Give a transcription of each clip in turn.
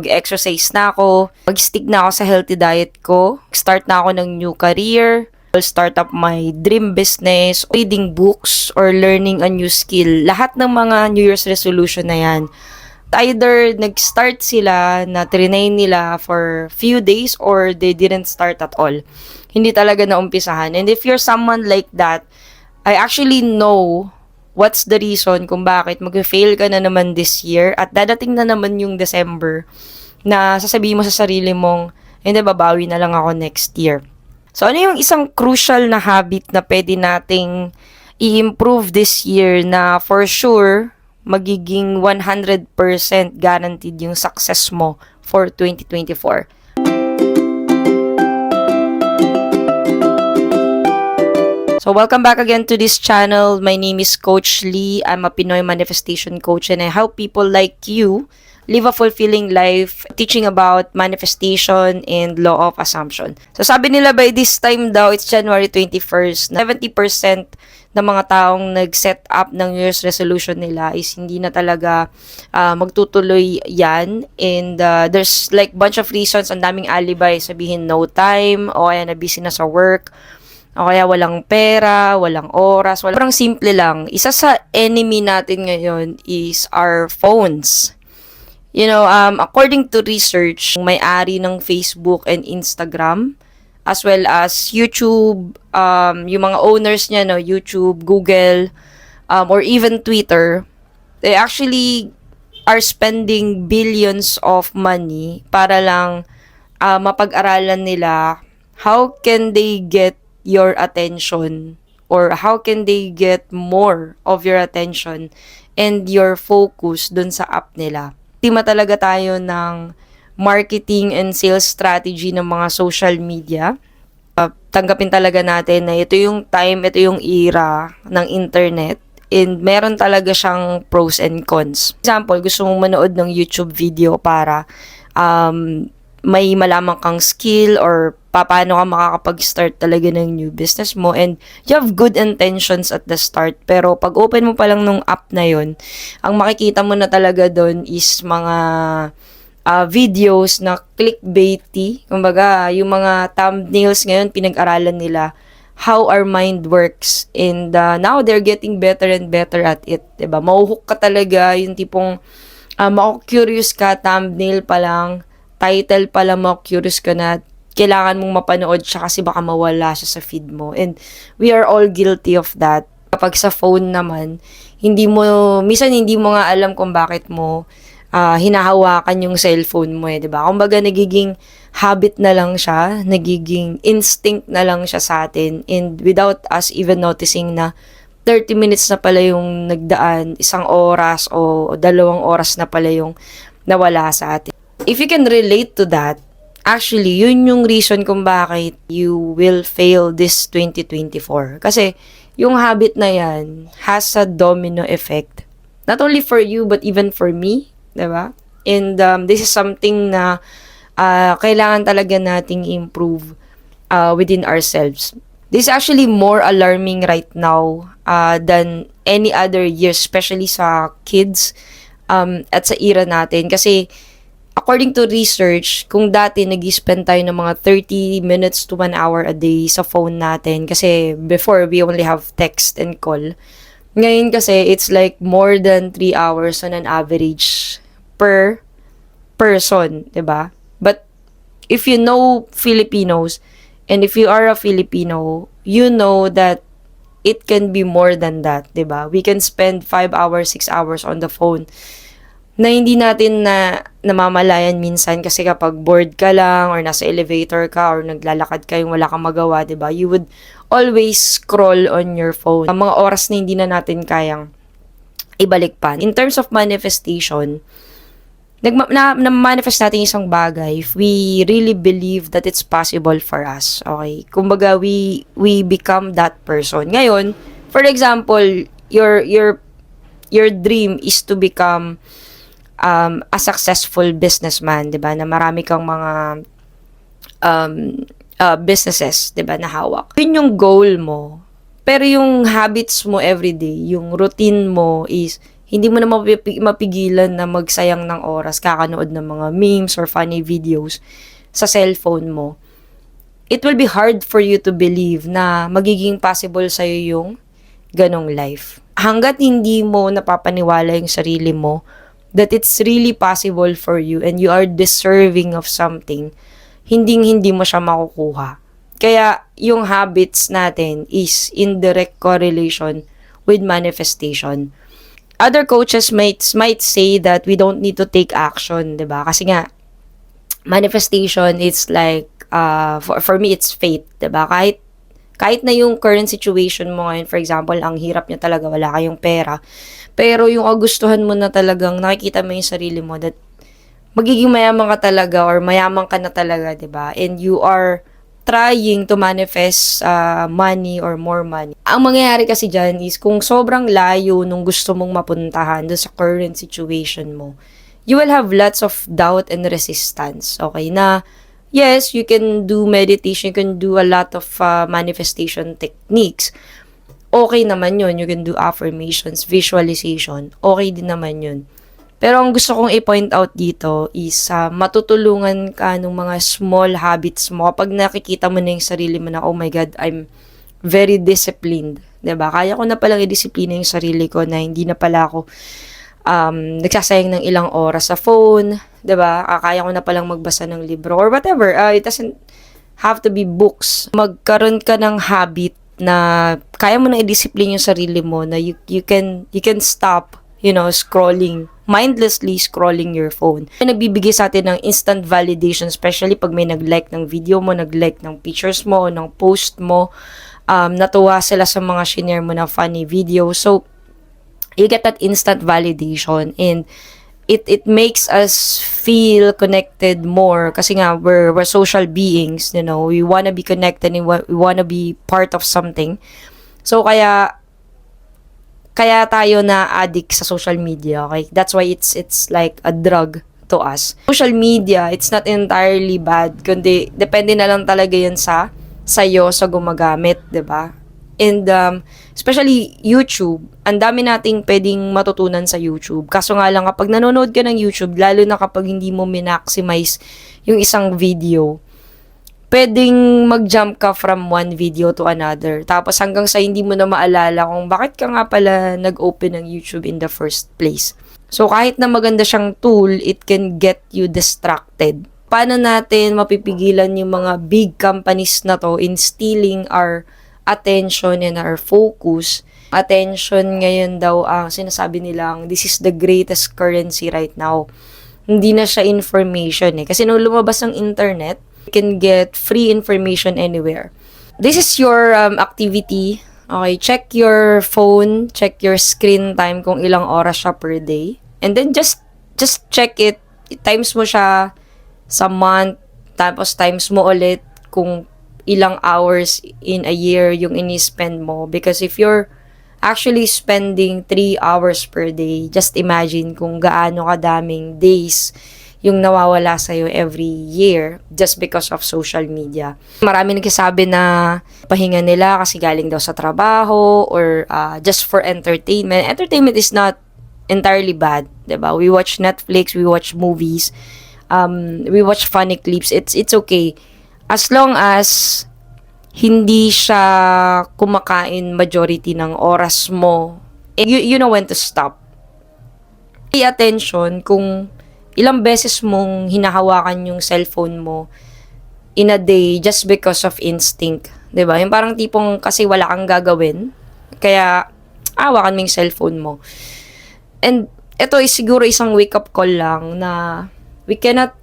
Mag-exercise na ako, mag-stick na ako sa healthy diet ko, start na ako ng new career, I'll start up my dream business, reading books, or learning a new skill. Lahat ng mga New Year's resolution na yan, either nag-start sila na trinay nila for few days or they didn't start at all. Hindi talaga naumpisahan. And if you're someone like that, I actually know what's the reason kung bakit mag-fail ka na naman this year at dadating na naman yung December na sasabihin mo sa sarili mong, hindi, babawi na lang ako next year. So, ano yung isang crucial na habit na pwede nating i-improve this year na for sure magiging 100% guaranteed yung success mo for 2024? So, welcome back again to this channel. My name is Coach Lee. I'm a Pinoy manifestation coach and I help people like you live a fulfilling life, teaching about manifestation and law of assumption. So, sabi nila by this time daw, it's January 21st, 70% ng mga taong nag-set up ng New Year's resolution nila is hindi na talaga magtutuloy yan. And there's like bunch of reasons, ang daming alibi, sabihin no time, o kaya na busy na sa work, o kaya walang pera, walang oras, parang simple lang. Isa sa enemy natin ngayon is our phones. You know, according to research, may-ari ng Facebook and Instagram, as well as YouTube, yung mga owners niya, no, YouTube, Google, or even Twitter, they actually are spending billions of money para lang mapag-aralan nila how can they get your attention or how can they get more of your attention and your focus dun sa app nila. Tima talaga tayo ng marketing and sales strategy ng mga social media. Tanggapin talaga natin na ito yung time, ito yung era ng internet and meron talaga siyang pros and cons. Example, gusto mong manood ng YouTube video para may malaman kang skill or paano ka makakapag-start talaga ng new business mo and you have good intentions at the start pero pag open mo pa lang nung app na yon, ang makikita mo na talaga doon is mga videos na clickbaity. Kumbaga, yung mga thumbnails ngayon pinag-aralan nila how our mind works and now they're getting better and better at it, 'di ba? Mahuhook ka talaga, yung tipong mako-curious ka, thumbnail pa lang, title pa lang, mako-curious ka na kailangan mong mapanood siya kasi baka mawala siya sa feed mo. And we are all guilty of that. Kapag sa phone naman, minsan hindi mo nga alam kung bakit mo hinahawakan yung cellphone mo, diba? Kumbaga, nagiging habit na lang siya, nagiging instinct na lang siya sa atin, and without us even noticing na 30 minutes na pala yung nagdaan, 1 oras o 2 oras na pala yung nawala sa atin. If you can relate to that, actually, yun yung reason kung bakit you will fail this 2024. Kasi, yung habit na yan has a domino effect. Not only for you, but even for me. Diba? And this is something na kailangan talaga nating improve within ourselves. This is actually more alarming right now than any other year, especially sa kids at sa era natin. Kasi, according to research, kung dati nag-spend tayo ng mga 30 minutes to 1 hour a day sa phone natin, kasi before we only have text and call, ngayon kasi it's like more than 3 hours on an average per person, 'di ba? But if you know Filipinos and if you are a Filipino, you know that it can be more than that, 'di ba? We can spend 5 hours, 6 hours on the phone na hindi natin namamalayan minsan kasi kapag bored ka lang or nasa elevator ka or naglalakad ka yung wala kang magawa, 'di ba? You would always scroll on your phone. Ang mga oras na hindi na natin kayang ibalik pa. In terms of manifestation, na-manifest natin isang bagay if we really believe that it's possible for us. Okay? Kumbaga, we become that person. Ngayon, for example, your dream is to become a successful businessman, 'di ba? Na marami kang mga businesses, 'di ba, na hawak. Yun yung goal mo. Pero yung habits mo everyday, yung routine mo is hindi mo na mapigilan na magsayang ng oras, kakanood ng mga memes or funny videos sa cellphone mo, it will be hard for you to believe na magiging possible sa'yo yung ganong life. Hanggat hindi mo napapaniwala yung sarili mo that it's really possible for you and you are deserving of something, hindi mo siya makukuha. Kaya yung habits natin is in direct correlation with manifestation. Other coaches might say that we don't need to take action, 'di ba? Kasi nga manifestation it's like for me it's fate, 'di ba? Kahit na yung current situation mo ngayon, for example, ang hirap niya talaga, wala kayong pera, pero yung kagustuhan mo na talagang nakikita mo yung sarili mo that magiging mayaman ka talaga or mayaman ka na talaga, 'di ba? And you are trying to manifest money or more money. Ang mangyayari kasi dyan is kung sobrang layo nung gusto mong mapuntahan doon sa current situation mo, you will have lots of doubt and resistance. Okay, na yes, you can do meditation, you can do a lot of manifestation techniques. Okay naman yun. You can do affirmations, visualization. Okay din naman yun. Pero ang gusto kong i-point out dito is matutulungan ka ng mga small habits mo kapag nakikita mo na yung sarili mo na, oh my God, I'm very disciplined. 'Di ba? Kaya ko na palang i-disiplina yung sarili ko na hindi na pala ako nagsasayang ng ilang oras sa phone. 'Di ba? Kaya ko na palang magbasa ng libro or whatever. It doesn't have to be books. Magkaroon ka ng habit na kaya mo na i-discipline yung sarili mo na you can stop, mindlessly scrolling your phone. Nagbibigay sa atin ng instant validation, especially pag may nag-like ng video mo, nag-like ng pictures mo, ng post mo, natuwa sila sa mga shinare mo na funny video. So, you get that instant validation and it makes us feel connected more kasi nga we're social beings, we wanna be connected and we wanna be part of something. So, kaya tayo na addict sa social media, okay? That's why it's like a drug to us. Social media, it's not entirely bad, kundi depende na lang talaga yan sa'yo sa gumagamit, 'di ba? And especially YouTube, ang dami nating pwedeng matutunan sa YouTube. Kaso nga lang kapag nanonood ka ng YouTube, lalo na kapag hindi mo min-maximize yung isang video, pwedeng mag-jump ka from one video to another. Tapos hanggang sa hindi mo na maalala kung bakit ka nga pala nag-open ng YouTube in the first place. So kahit na maganda siyang tool, it can get you distracted. Paano natin mapipigilan yung mga big companies na to in stealing our attention and our focus? Attention ngayon daw ang sinasabi nilang this is the greatest currency right now. Hindi na siya information Kasi nung lumabas ang internet, you can get free information anywhere. This is your activity. Okay, check your phone, check your screen time kung ilang oras siya per day. And then just check it. Times mo siya sa month, tapos times mo ulit kung ilang hours in a year yung ini-spend mo. Because if you're actually spending 3 hours per day, just imagine kung gaano kadaming days yung nawawala sa'yo every year just because of social media. Marami nagsasabi na pahinga nila kasi galing daw sa trabaho or just for entertainment. Entertainment is not entirely bad, diba? We watch Netflix, we watch movies, we watch funny clips. It's okay. As long as hindi siya kumakain majority ng oras mo, you know when to stop. Pay attention kung ilang beses mong hinahawakan yung cellphone mo in a day just because of instinct. 'Di ba? Yung parang tipong kasi wala kang gagawin, kaya hawakan mo yung cellphone mo. And ito is siguro isang wake-up call lang na we cannot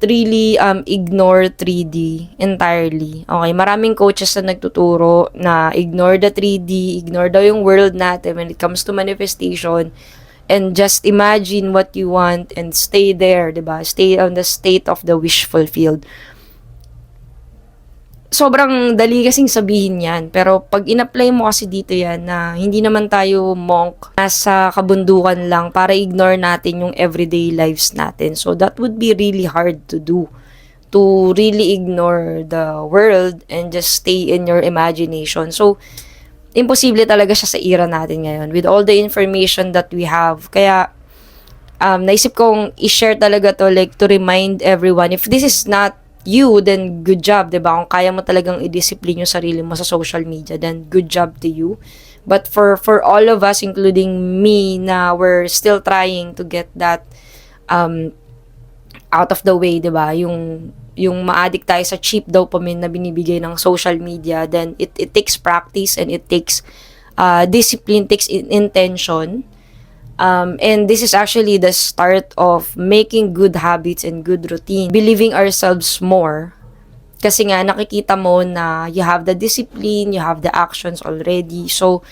really ignore 3D entirely. Okay, maraming coaches na nagtuturo na ignore the 3D, ignore daw yung world natin when it comes to manifestation. And just imagine what you want and stay there, 'di ba? Stay on the state of the wish fulfilled. Sobrang dali kasing sabihin yan. Pero pag in-apply mo kasi dito yan na hindi naman tayo monk, nasa kabundukan lang para ignore natin yung everyday lives natin. So that would be really hard to do. To really ignore the world and just stay in your imagination. So imposible talaga siya sa era natin ngayon with all the information that we have. Kaya, naisip kong i-share talaga to, like, to remind everyone, if this is not you, then good job, diba? Kung kaya mo talagang i-discipline yung sarili mo sa social media, then good job to you. But for all of us, including me, na we're still trying to get that out of the way, diba? Yung ma-addict tayo sa cheap dopamine na binibigay ng social media, then it takes practice and it takes discipline, takes intention. And this is actually the start of making good habits and good routine, believing ourselves more. Kasi nga, nakikita mo na you have the discipline, you have the actions already. So,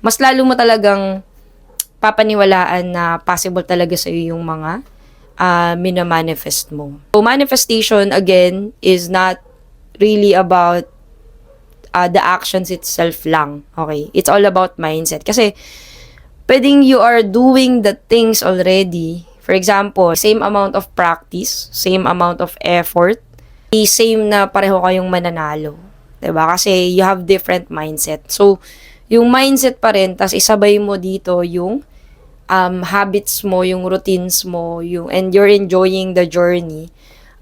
mas lalo mo talagang papaniwalaan na possible talaga sa iyo yung mga minamanifest mo. So, manifestation, again, is not really about the actions itself lang. Okay? It's all about mindset. Kasi, pwedeng you are doing the things already. For example, same amount of practice, same amount of effort, same na pareho kayong mananalo. 'Di ba? Kasi you have different mindset. So, yung mindset pa rin, tas isabay mo dito yung habits mo, yung routines mo, and you're enjoying the journey.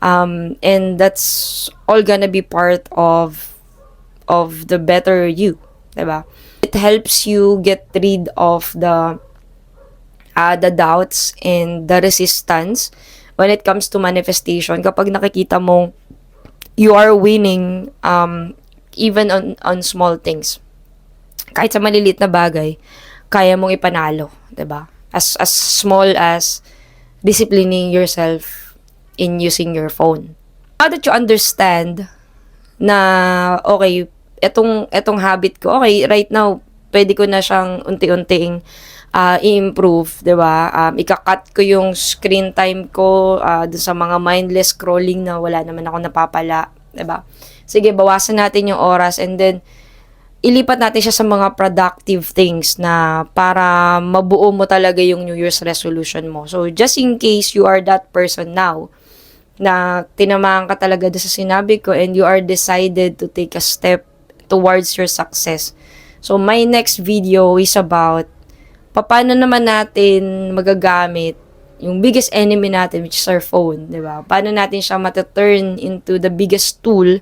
And that's all gonna be part of the better you, 'di ba? It helps you get rid of the doubts and the resistance when it comes to manifestation. Kapag nakikita mo you are winning even on small things. Kahit sa maliliit na bagay, kaya mong ipanalo, 'di ba? As small as disciplining yourself in using your phone. Now that you understand na okay, etong habit ko, okay, right now pwede ko na siyang unti-unting i-improve, 'di ba? Ika-cut ko yung screen time ko dun sa mga mindless scrolling na wala naman ako napapala, 'di ba? Sige, bawasan natin yung oras and then ilipat natin siya sa mga productive things na para mabuo mo talaga yung New Year's resolution mo. So, just in case you are that person now na tinamaan ka talaga doon sa sinabi ko and you are decided to take a step towards your success. So, my next video is about paano naman natin magagamit yung biggest enemy natin, which is our phone, di ba? Paano natin siya mataturn into the biggest tool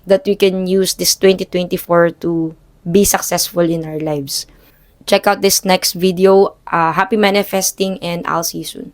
that we can use this 2024 to be successful in our lives. Check out this next video. Happy manifesting and I'll see you soon.